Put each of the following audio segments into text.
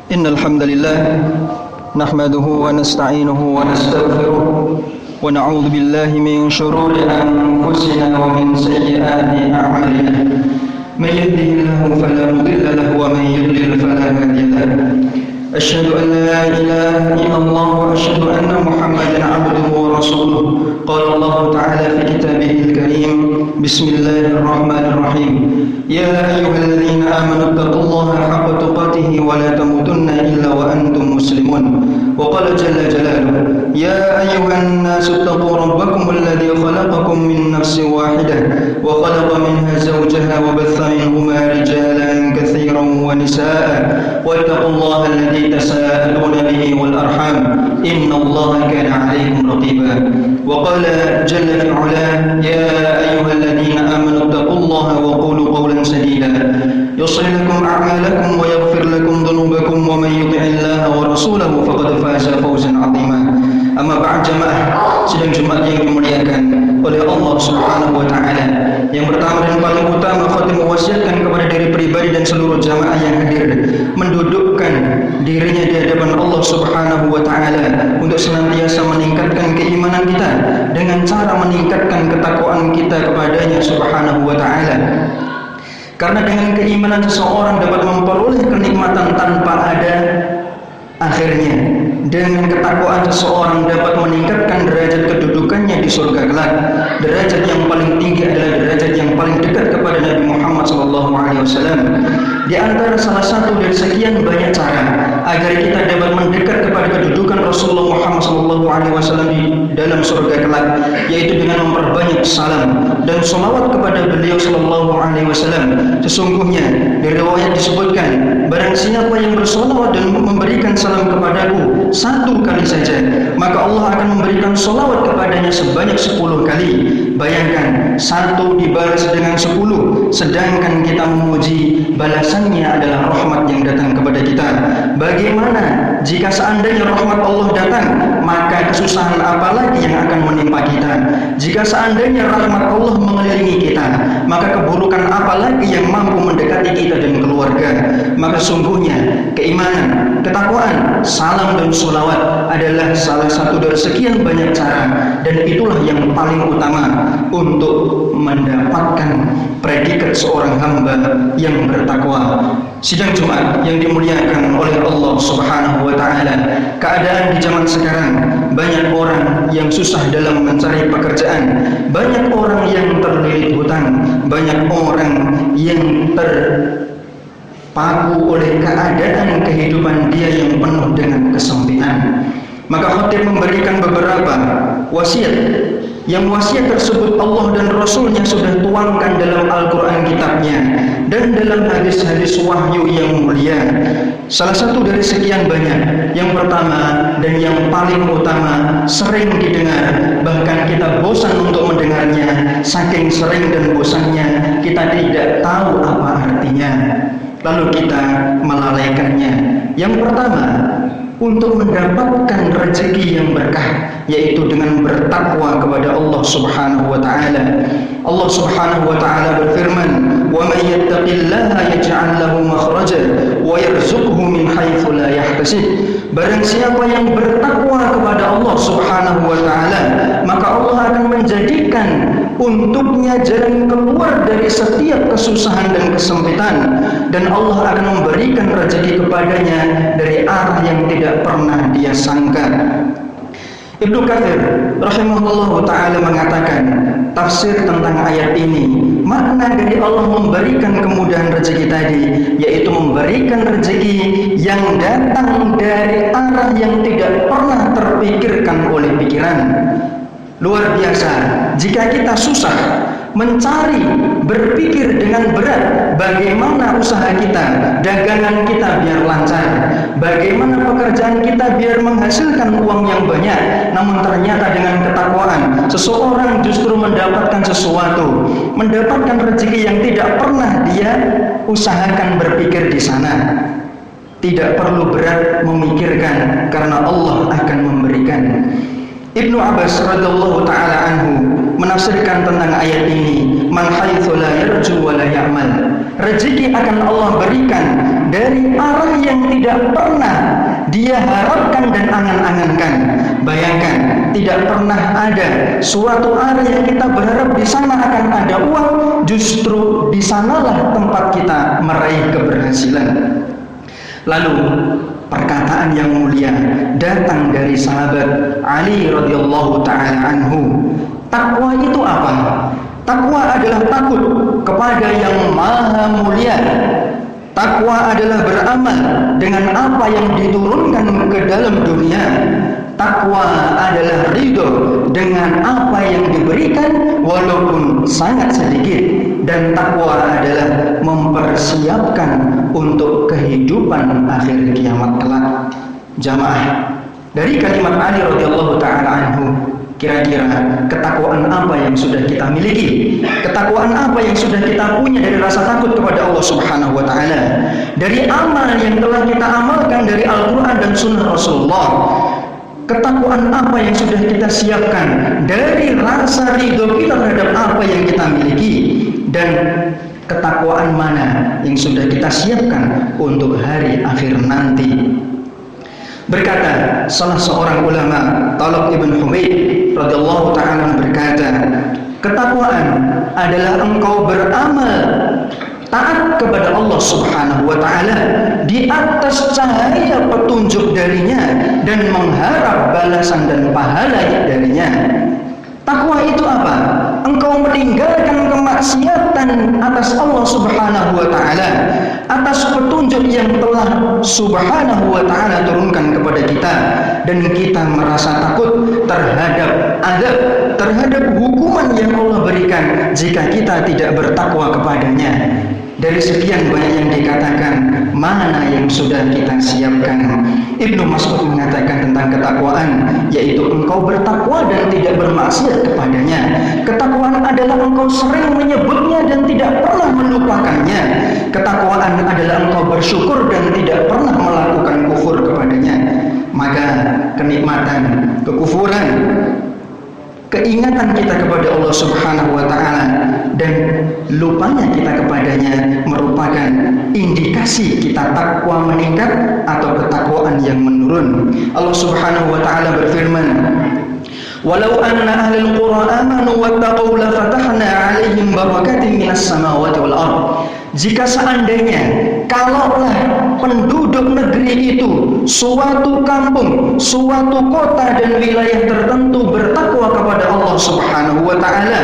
إن الحمد لله نحمده ونستعينه ونستغفره ونعوذ بالله من شرور أنفسنا ومن سيئات أعمالنا من يهده الله فلا مضل له ومن يضلل فلا هادي له أشهد أن لا إله إلا الله وأشهد أن محمدا عبده ورسوله قال الله تعالى في كتابه الكريم بسم الله الرحمن الرحيم يا أيها الذين آمنوا اتقوا الله حق تقاته ولا تموتن إلا وأنتم مسلمون وقال جل جلاله يا أيها الناس اتقوا ربكم الذي خلقكم من نفس واحدة وخلق منها زوجها وبث منهما رجالا كثيرا ونساء واتقوا الله الذي تساءلون به والأرحام إن الله كان عليكم رقيبا وقال جل في علاه يا أيها الذين آمنوا اتقوا الله وقولوا قولا سديدا يصلح لكم أعمالكم ويغفر لكم ذنوبكم ومن يطع الله ورسوله فقد فاز فوزا عظيما أما بعد jamaah sidang Jumat yang dimuliakan oleh Allah Subhanahu wa taala. Yang pertama dan paling utama khatib mewasiatkan kepada diri pribadi dan seluruh jamaah yang hadir mendudukkan dirinya di hadapan Allah Subhanahu wa taala untuk senantiasa meningkatkan keimanan kita dengan cara meningkatkan ketakwaan kita kepadanya Subhanahu wa taala. Karena dengan keimanan seseorang dapat memperoleh kenikmatan tanpa ada akhirnya. Dengan ketakwaan seseorang dapat meningkatkan derajat kedudukannya di surga kelak. Derajat yang paling tinggi adalah derajat yang paling dekat kepada Nabi Muhammad SAW. Di antara salah satu dari sekian banyak cara agar kita dapat mendekat kepada kedudukan Rasulullah Muhammad SAW di dalam surga kelak, yaitu dengan memperbanyak salam dan salawat kepada beliau SAW. Sesungguhnya dari riwayat disebutkan, barang siapa yang bersalawat dan memberikan salam kepadaku satu kali saja, maka Allah akan memberikan salawat kepadanya sebanyak 10 kali. Bayangkan, satu dibalas dengan 10, sedangkan kita memuji balasannya adalah rahmat yang datang kepada kita. Bagaimana jika seandainya rahmat Allah datang, maka kesusahan apa lagi yang akan menimpa kita? Jika seandainya rahmat Allah mengelilingi kita, maka keburukan apa lagi yang mampu mendekati kita dan keluarga? Maka sungguhnya keimanan, ketakwaan, salam dan sholawat adalah salah satu dari sekian banyak cara, dan itulah yang paling utama untuk mendapatkan predikat seorang hamba yang bertakwa. Sidang Jumat yang dimuliakan oleh Allah Subhanahu wa taala, keadaan di zaman sekarang banyak orang yang susah dalam mencari pekerjaan, banyak orang yang terlilit hutang, banyak orang yang terpaku oleh keadaan kehidupan dia yang penuh dengan kesempitan. Maka khatib memberikan beberapa wasiat, yang wasiat tersebut Allah dan Rasulnya sudah tuangkan dalam Al-Quran kitabnya dan dalam hadis-hadis wahyu yang mulia. Salah satu dari sekian banyak, yang pertama dan yang paling utama, sering didengar, bahkan kita bosan untuk mendengarnya. Saking sering dan bosannya, kita tidak tahu apa artinya, lalu kita melalaikannya. Yang pertama, untuk mendapatkan rezeki yang berkah, yaitu dengan bertakwa kepada Allah Subhanahu wa taala. Allah Subhanahu wa taala berfirman, "Wa may yattaqillaha yaj'al lahu makhraja wa yarzuqhu min haitsu la yahtasib." Barang siapa yang bertakwa kepada Allah Subhanahu wa taala, maka Allah akan menjadikan untuknya jalan keluar dari setiap kesusahan dan kesempitan, dan Allah akan memberikan rezeki kepadanya dari arah yang tidak pernah dia sangka. Ibnu Katsir rahimahullah taala mengatakan, tafsir tentang ayat ini, makna dari Allah memberikan kemudahan rezeki tadi, yaitu memberikan rezeki yang datang dari arah yang tidak pernah terpikirkan oleh pikiran. Luar biasa, jika kita susah mencari, berpikir dengan berat bagaimana usaha kita, dagangan kita biar lancar, bagaimana pekerjaan kita biar menghasilkan uang yang banyak, namun ternyata dengan ketakwaan seseorang justru mendapatkan sesuatu, mendapatkan rezeki yang tidak pernah dia usahakan berpikir di sana. Tidak perlu berat memikirkan, karena Allah akan memberikan. Ibnu Abbas radhiyallahu taala anhu menafsirkan tentang ayat ini, man haitsu la yarju wa la ya'mal. Rezeki akan Allah berikan dari arah yang tidak pernah dia harapkan dan angan-angankan. Bayangkan, tidak pernah ada suatu arah yang kita berharap di sana akan ada uang, justru di sanalah tempat kita meraih keberhasilan. Lalu perkataan yang mulia datang dari sahabat Ali radhiyallahu taala anhu. Takwa itu apa? Takwa adalah takut kepada yang maha mulia. Takwa adalah beramal dengan apa yang diturunkan ke dalam dunia. Takwa adalah ridho dengan apa yang diberikan walaupun sangat sedikit. Dan takwa adalah mempersiapkan untuk kehidupan akhir kiamat kelak. Jamaah, dari kalimat Ali radhiyallahu taala anhu, kira-kira ketakwaan apa yang sudah kita miliki? Ketakwaan apa yang sudah kita punya dari rasa takut kepada Allah Subhanahu wa taala? Dari amal yang telah kita amalkan dari Al-Qur'an dan Sunnah Rasulullah. Ketakwaan apa yang sudah kita siapkan dari rasa ridho kita terhadap apa yang kita miliki? Dan ketakwaan mana yang sudah kita siapkan untuk hari akhir nanti? Berkata salah seorang ulama, Talib ibn Humaid radhiyallahu ta'ala berkata, ketakwaan adalah engkau beramal taat kepada Allah Subhanahu wa taala di atas cahaya petunjuk darinya dan mengharap balasan dan pahala darinya. Takwa itu apa? Engkau meninggalkan kemaksiatan atas Allah Subhanahu wa taala, atas petunjuk yang telah Subhanahu wa taala turunkan kepada kita, dan kita merasa takut terhadap azab, terhadap hukuman yang Allah berikan jika kita tidak bertakwa kepadanya. Dari sekian banyak yang dikatakan, mana yang sudah kita siapkan? Ibnu Mas'ud mengatakan tentang ketakwaan, yaitu engkau bertakwa dan tidak bermaksiat kepadanya. Ketakwaan adalah engkau sering menyebutnya dan tidak pernah melupakannya. Ketakwaan adalah engkau bersyukur dan tidak pernah melakukan kufur kepadanya. Maka kenikmatan, kekufuran, keinginan kita kepada Allah Subhanahu wa taala dan lupanya kita kepadanya merupakan indikasi kita takwa meningkat atau ketakwaan yang menurun. Allah Subhanahu wa taala berfirman, "Walau anna ahlul qura amanu wattaqu la fatahna 'alaihim barakatin minas samawati wal ardh." Jika seandainya kalaulah penduduk negeri itu, suatu kampung, suatu kota dan wilayah tertentu bertakwa kepada Allah Subhanahu wa taala,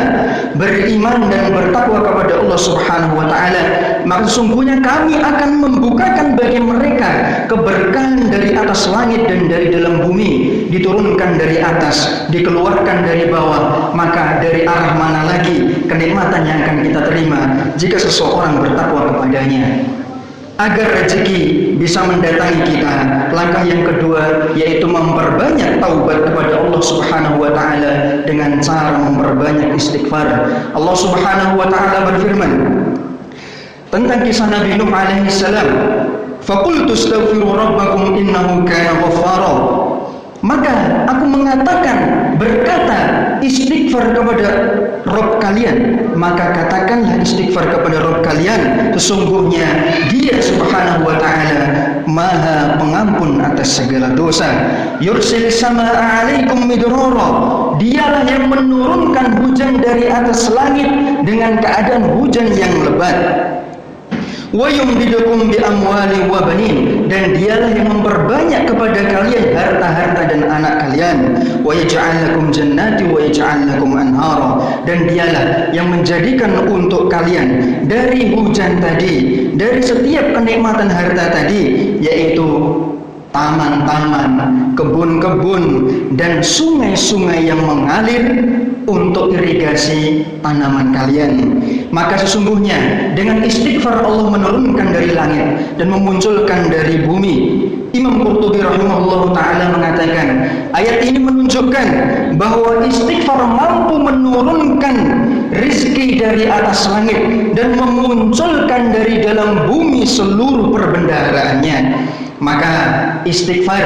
beriman dan bertakwa kepada Allah Subhanahu wa taala, maka sesungguhnya kami akan membukakan bagi mereka keberkahan dari atas langit dan dari dalam bumi, diturunkan dari atas, dikeluarkan dari bawah. Maka dari arah mana lagi kenikmatan yang akan kita terima jika seseorang bertakwa kepadanya? Agar rezeki bisa mendatangi kita, langkah yang kedua yaitu memperbanyak taubat kepada Allah Subhanahu wa taala dengan cara memperbanyak istighfar. Allah Subhanahu wa taala berfirman tentang kisah Nabi Nuh alaihi salam, "Faqultu astaghfiru rabbakum innahu kana ghaffara." Maka aku mengatakan, berkata istighfar kepada Rabb kalian, maka katakanlah istighfar kepada Rabb kalian, sesungguhnya Dia Subhanahu wa taala Maha Pengampun atas segala dosa. Yursilis samaa'a 'alaikum midrara, Dialah yang menurunkan hujan dari atas langit dengan keadaan hujan yang lebat. Wa yumdidukum bi amwali wa banin, dan Dialah yang memperbanyak kepada kalian harta-harta dan anak kalian. Wa yaj'al lakum jannati wa yaj'al lakum anhara, dan Dialah yang menjadikan untuk kalian dari hujan tadi, dari setiap kenikmatan harta tadi, yaitu taman-taman, kebun-kebun, dan sungai-sungai yang mengalir untuk irigasi tanaman kalian. Maka sesungguhnya dengan istighfar Allah menurunkan dari langit dan memunculkan dari bumi. Imam Qurtubi rahimahullah ta'ala mengatakan, ayat ini menunjukkan bahwa istighfar mampu menurunkan rizki dari atas langit dan memunculkan dari dalam bumi seluruh perbendaharaannya. Maka istighfar,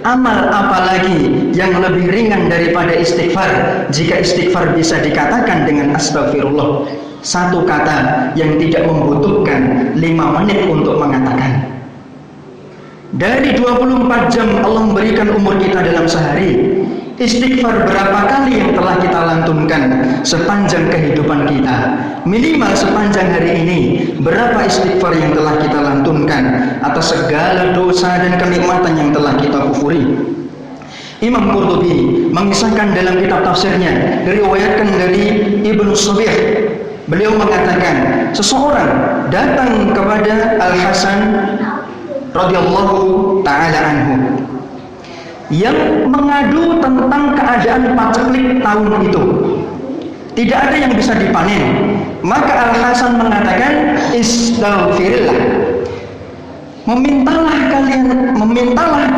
amal apalagi yang lebih ringan daripada istighfar jika istighfar bisa dikatakan dengan astagfirullah. Satu kata yang tidak membutuhkan 5 menit untuk mengatakan. Dari 24 jam Allah memberikan umur kita dalam sehari. Istighfar berapa kali yang telah kita lantunkan sepanjang kehidupan kita? Minimal sepanjang hari ini, berapa istighfar yang telah kita lantunkan atas segala dosa dan kenikmatan yang telah kita kufuri? Imam Qurtubi mengisahkan dalam kitab tafsirnya, diriwayatkan dari Ibnu Sabih, beliau mengatakan, seseorang datang kepada Al-Hasan radhiyallahu taala anhu yang mengadu tentang keadaan paceklik tahun itu. Tidak ada yang bisa dipanen. Maka Al-Hasan mengatakan, istaghfirillah. Memintalah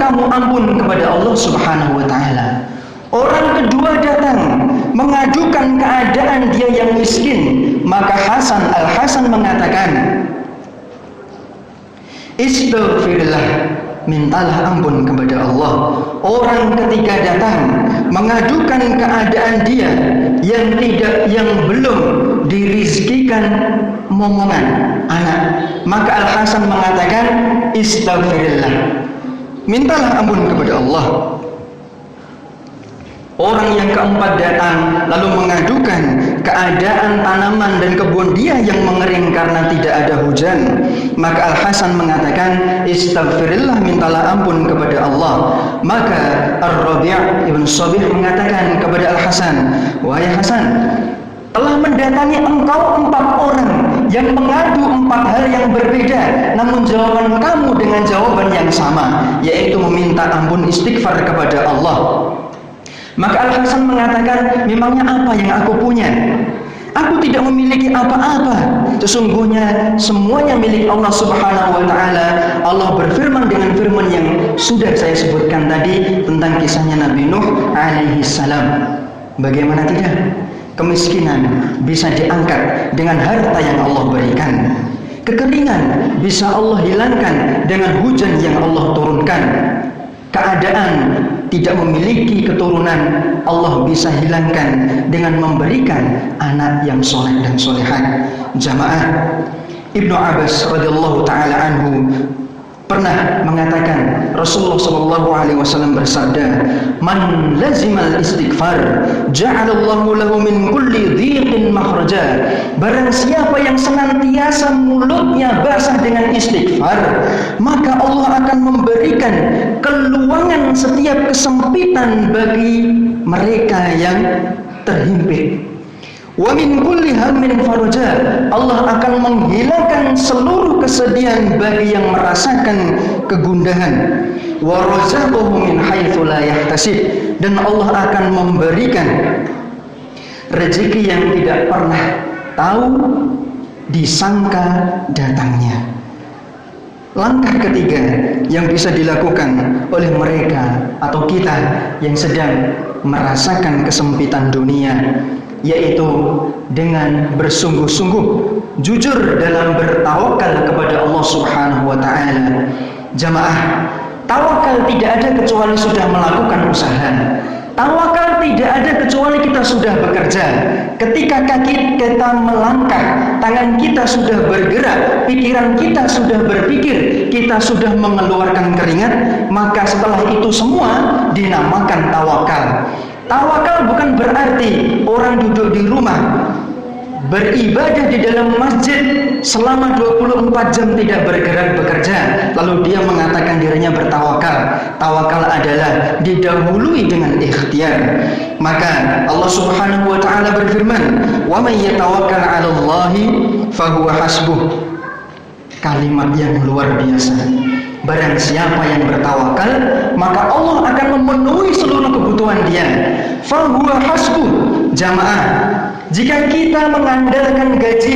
kamu ampun kepada Allah Subhanahu wa taala. Orang kedua datang mengadukan keadaan dia yang miskin. Maka Al-Hasan mengatakan, istaghfirillah, mintalah ampun kepada Allah. Orang ketiga datang mengadukan keadaan dia yang belum dirizkikan momongan anak. Maka Al-Hasan mengatakan, istaghfirillah, mintalah ampun kepada Allah. Orang yang keempat datang lalu mengadukan keadaan tanaman dan kebun dia yang mengering karena tidak ada hujan. Maka Al-Hasan mengatakan, istaghfirillah, mintalah ampun kepada Allah. Maka Ar-Rabi' Ibn Sabih mengatakan kepada Al-Hasan, wahai Hasan, telah mendatangi engkau 4 orang yang mengadu 4 hal yang berbeda, namun jawaban kamu dengan jawaban yang sama, yaitu meminta ampun, istighfar kepada Allah. Maka Al-Hasan mengatakan, memangnya apa yang aku punya? Aku tidak memiliki apa-apa. Sesungguhnya semuanya milik Allah Subhanahu wa taala. Allah berfirman dengan firman yang sudah saya sebutkan tadi tentang kisahnya Nabi Nuh alaihi salam. Bagaimana tidak? Kemiskinan bisa diangkat dengan harta yang Allah berikan. Kekeringan bisa Allah hilangkan dengan hujan yang Allah turunkan. Keadaan tidak memiliki keturunan Allah bisa hilangkan dengan memberikan anak yang soleh dan solehat. Jamaah, Ibnu Abbas radhiyallahu taala anhu pernah mengatakan, Rasulullah sallallahu alaihi wasallam bersabda, man lazimal istighfar ja'alallahu lahu min kulli dhiqin makhraja. Barang siapa yang senantiasa mulutnya basah dengan istighfar, maka Allah akan memberikan keluangan setiap kesempitan bagi mereka yang terhimpit. Wa min kulli hammin faraja. Allah akan menghilangkan seluruh kesedihan bagi yang merasakan kegundahan. Wa razaqahu min haitsu la yahtasib. Dan Allah akan memberikan rezeki yang tidak pernah tahu disangka datangnya. Langkah ketiga yang bisa dilakukan oleh mereka atau kita yang sedang merasakan kesempitan dunia, yaitu dengan bersungguh-sungguh jujur dalam bertawakal kepada Allah Subhanahu wa taala. Jamaah, tawakal tidak ada kecuali sudah melakukan usaha. Tawakal tidak ada kecuali kita sudah bekerja. Ketika kaki kita melangkah, tangan kita sudah bergerak, pikiran kita sudah berpikir, kita sudah mengeluarkan keringat, maka setelah itu semua dinamakan tawakal. Tawakal bukan berarti orang duduk di rumah beribadah di dalam masjid selama 24 jam tidak bergerak bekerja lalu dia mengatakan dirinya bertawakal. Tawakal adalah didahului dengan ikhtiar. Maka Allah Subhanahu wa taala berfirman, "Wa may yatawakkal 'alallahi fahuwa hasbuh." Kalimat yang luar biasa. Barang siapa yang bertawakal, maka Allah akan memenuhi seluruh kebutuhan dia. Fahuwa hasbuh. Jamaah, jika kita mengandalkan gaji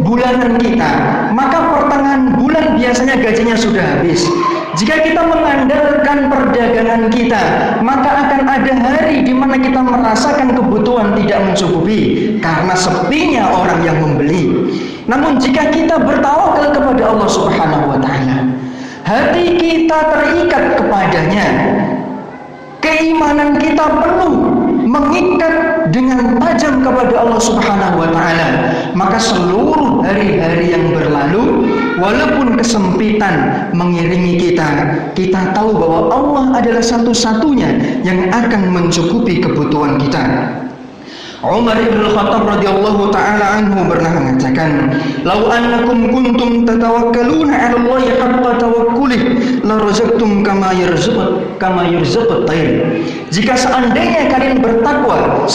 bulanan kita, maka pertengahan bulan biasanya gajinya sudah habis. Jika kita mengandalkan perdagangan kita, maka akan ada hari di mana kita merasakan kebutuhan tidak mencukupi karena sepinya orang yang membeli. Namun jika kita bertawakal kepada Allah Subhanahu wa taala, hati kita terikat kepadanya, keimanan kita penuh mengikat dengan tajam kepada Allah Subhanahu wa taala, maka seluruh hari-hari yang berlalu, walaupun kesempitan mengiringi kita tahu bahwa Allah adalah satu-satunya yang akan mencukupi kebutuhan kita. Umar ibn Khattab radhiyallahu taala anhu pernah mengatakan, "Lau annakum kuntum tatawakkaluna 'ala Allahi haqqa tawakkulih, la razaqtum kama yarzuqut tayr." Jika seandainya kalian bertakwa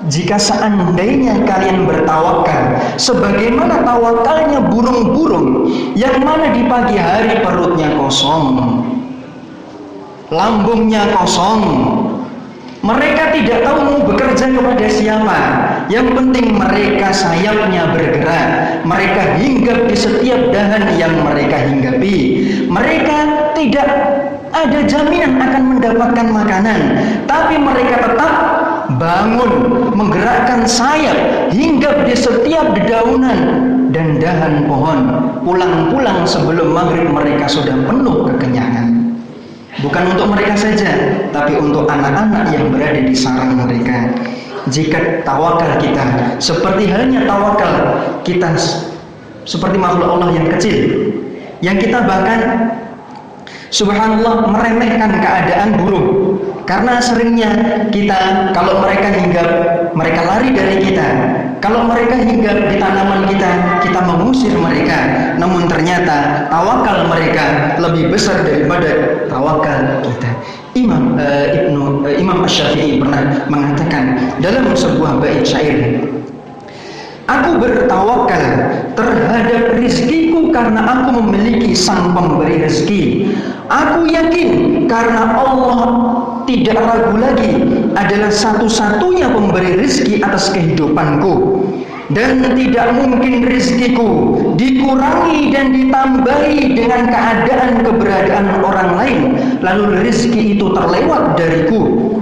jika seandainya kalian bertawakal sebagaimana tawakalnya burung-burung yang mana di pagi hari perutnya kosong, lambungnya kosong, mereka tidak tahu mau bekerja kepada siapa. Yang penting mereka sayapnya bergerak. Mereka hinggap di setiap dahan yang mereka hinggapi. Mereka tidak ada jaminan akan mendapatkan makanan, tapi mereka tetap bangun, menggerakkan sayap, hinggap di setiap dedaunan dan dahan pohon. Pulang-pulang sebelum maghrib mereka sudah penuh kekenyangan. Bukan untuk mereka saja, tapi untuk anak-anak yang berada di sarang mereka. Jika tawakal kita seperti halnya tawakal kita seperti makhluk Allah yang kecil, yang kita bahkan subhanallah meremehkan keadaan burung, karena seringnya kita kalau mereka hinggap, mereka lari dari kita. Kalau mereka hinggap di tanaman kita mengusir mereka. Namun ternyata tawakal mereka lebih besar daripada tawakal kita. Imam Asy-Syafi'i pernah mengatakan dalam sebuah bait syair, "Aku bertawakal terhadap rizkiku karena aku memiliki sang pemberi rezeki. Aku yakin karena Allah tidak ragu lagi adalah satu-satunya pemberi rezeki atas kehidupanku. Dan tidak mungkin rizkiku dikurangi dan ditambahi dengan keadaan keberadaan orang lain, lalu rizki itu terlewat dariku.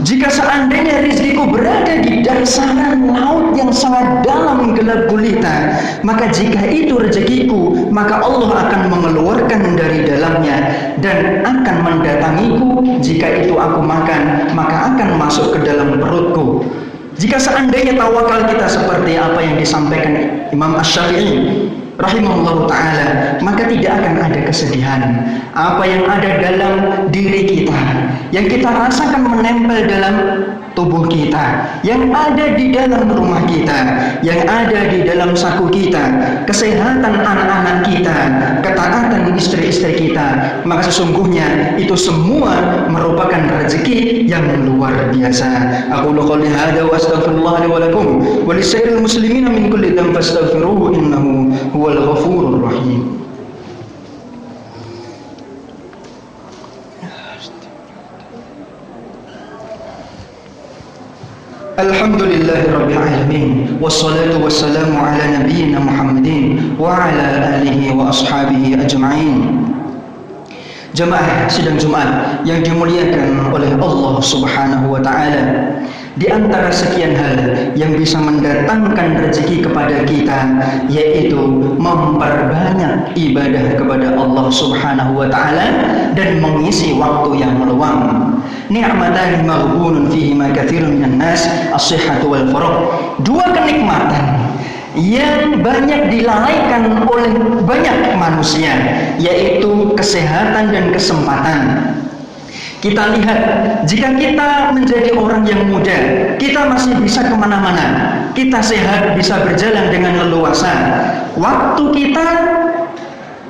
Jika seandainya rizkiku berada di dasaran laut yang sangat dalam gelap gulita, maka jika itu rezekiku, maka Allah akan mengeluarkan dari dalamnya dan akan mendatangiku. Jika itu aku makan, maka akan masuk ke dalam perutku." Jika seandainya tawakal kita seperti apa yang disampaikan Imam Asy-Syafi'i rahimahullah ta'ala, maka tidak akan ada kesedihan. Apa yang ada dalam diri kita, yang kita rasakan menempel dalam tubuh kita, yang ada di dalam rumah kita, yang ada di dalam saku kita, kesehatan anak-anak kita, ketaatan istri-istri kita, maka sesungguhnya itu semua merupakan rezeki yang luar biasa. Aku qouli hadza wa astaghfirullah li wa lakum wa lisairil muslimina min kulli dhanbin fastaghfiruhu innahu huwal ghafurur rahim. Alhamdulillahi alamin, wassalatu wassalamu ala nabiyyina Muhammadin wa ala alihi wa ashabihi ajma'in. Jemaah sidang Jumat yang dimuliakan oleh Allah Subhanahu wa taala, di antara sekian hal yang bisa mendatangkan rezeki kepada kita yaitu memperbanyak ibadah kepada Allah Subhanahu wa taala dan mengisi waktu yang meluang. Ni'matan maghbunun fihi ma katsirun minan nas, as-sihhatu wal faragh. Dua kenikmatan yang banyak dilalaikan oleh banyak manusia, yaitu kesehatan dan kesempatan. Kita lihat, jika kita menjadi orang yang muda, kita masih bisa kemana-mana, kita sehat, bisa berjalan dengan leluasa. Waktu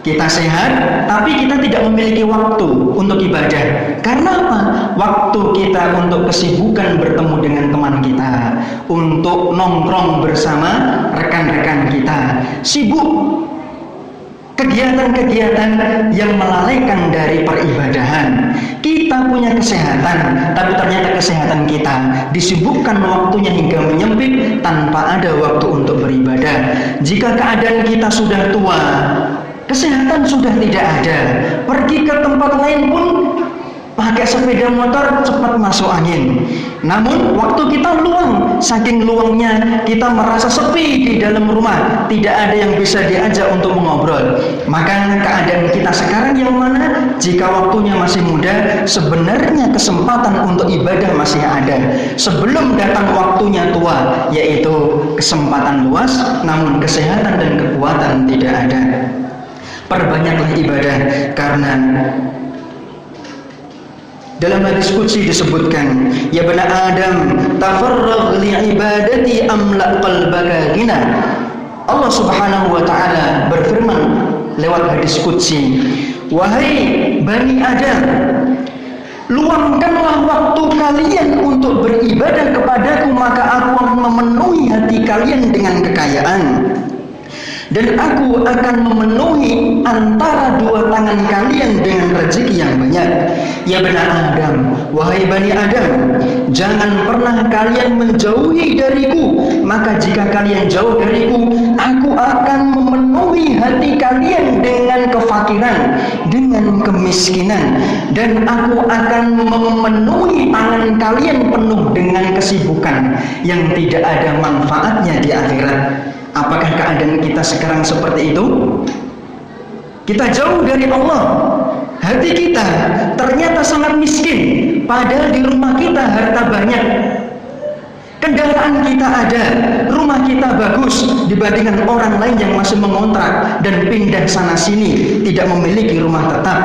kita sehat, tapi kita tidak memiliki waktu untuk ibadah. Karena apa? Waktu kita untuk kesibukan bertemu dengan teman kita, untuk nongkrong bersama rekan-rekan kita, sibuk kegiatan-kegiatan yang melalaikan dari peribadahan. Kita punya kesehatan, tapi ternyata kesehatan kita disibukkan waktunya hingga menyempit tanpa ada waktu untuk beribadah. Jika keadaan kita sudah tua, kesehatan sudah tidak ada, pergi ke tempat lain pun pakai sepeda motor cepat masuk angin. Namun waktu kita luang, saking luangnya kita merasa sepi di dalam rumah, tidak ada yang bisa diajak untuk mengobrol. Maka keadaan kita sekarang yang mana? Jika waktunya masih muda, sebenarnya kesempatan untuk ibadah masih ada. Sebelum datang waktunya tua, yaitu kesempatan luas, namun kesehatan dan kekuatan tidak ada. Perbanyaklah ibadah, karena dalam hadis qudsi disebutkan, ya bani Adam, tafarragh li ibadati amla qalbaka ghina. Allah Subhanahu wa taala berfirman lewat hadis qudsi, wahai bani Adam, luangkanlah waktu kalian untuk beribadah kepadaku, maka aku akan memenuhi hati kalian dengan kekayaan, dan aku akan memenuhi antara dua tangan kalian dengan rezeki yang banyak. Ya bani Adam, wahai bani Adam, jangan pernah kalian menjauhi dariku, maka jika kalian jauh dariku, aku akan memenuhi hati kalian dengan kefakiran, dengan kemiskinan, dan aku akan memenuhi tangan kalian penuh dengan kesibukan yang tidak ada manfaatnya di akhirat. Apakah keadaan kita sekarang seperti itu? Kita jauh dari Allah, hati kita ternyata sangat miskin, padahal di rumah kita harta banyak, kendaraan kita ada, rumah kita bagus dibandingkan orang lain yang masih mengontrak dan pindah sana sini, tidak memiliki rumah tetap.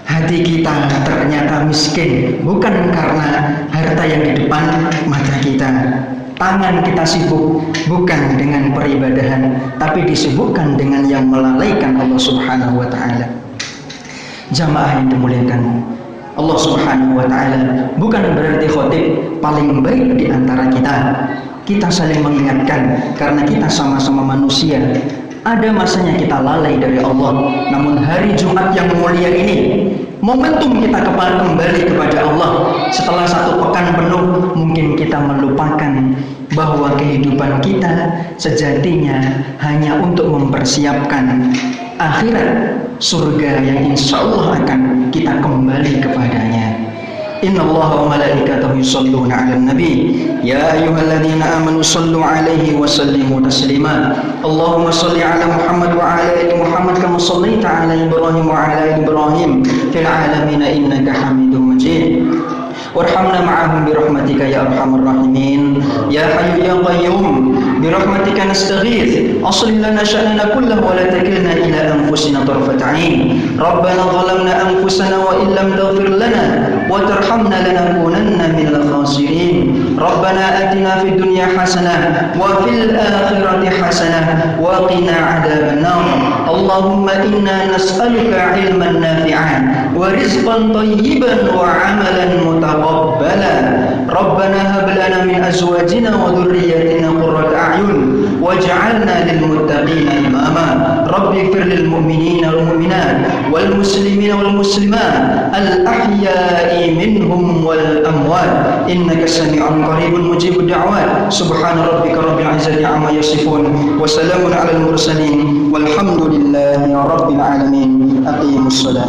Hati kita ternyata miskin, bukan karena harta yang di depan mata kita. Tangan kita sibuk bukan dengan peribadahan, tapi disibukkan dengan yang melalaikan Allah Subhanahu wa taala. Jamaah yang dimuliakan Allah Subhanahu wa taala, bukan berarti khotib paling baik di antara kita. Kita saling mengingatkan karena kita sama-sama manusia. Ada masanya kita lalai dari Allah. Namun hari Jumat yang mulia ini, momentum kita kembali kepada Allah. Setelah satu pekan penuh, mungkin kita melupakan bahwa kehidupan kita sejatinya hanya untuk mempersiapkan akhirat, surga yang insya Allah akan kita kembali kepadanya. Inna Allah wa malaikatahu yusalluna 'alan nabi ya ayyuhalladzina amanu sallu 'alaihi wa sallimu taslima. Allahumma salli 'ala Muhammad wa 'ala ali Muhammad kama shallaita 'ala Ibrahim wa 'ala ali Ibrahim fil 'alamin innaka Hamidum Majid. Warhamna ma'ahum birahmatika ya arhamar rahimin ya hayyu ya qayyum birahmatika nastaghith aslih lana sha'nana kullahu wa la takilna ila anfusina tarfata 'ain. Rabbana zalamna anfusana wa illam taghfir lana wa tarhamna lanakunanna minal khasirin. Rabbana atina fid dunya hasanah wa fil akhirati hasanah wa qina adzaban nar. Allahumma inna nas'aluka 'ilman nafi'an wa rizqan thayyiban wa 'amalan mutaqabbala. Rabbana hab lana min azwajina wa dhurriyyatina qurrata a'yun waj'alna lil muttaqina imama. Rabbi ighfir lil mu'minina wal mu'minat wal muslimina wal muslimat al ahya'i minhum wal amwat innaka sami'un qaribun mujibud da'wat. Subhana rabbika rabbil izzati amma yasifun wa salamun 'alal mursalin walhamdulillahi rabbil alamin. Aqimus shalah.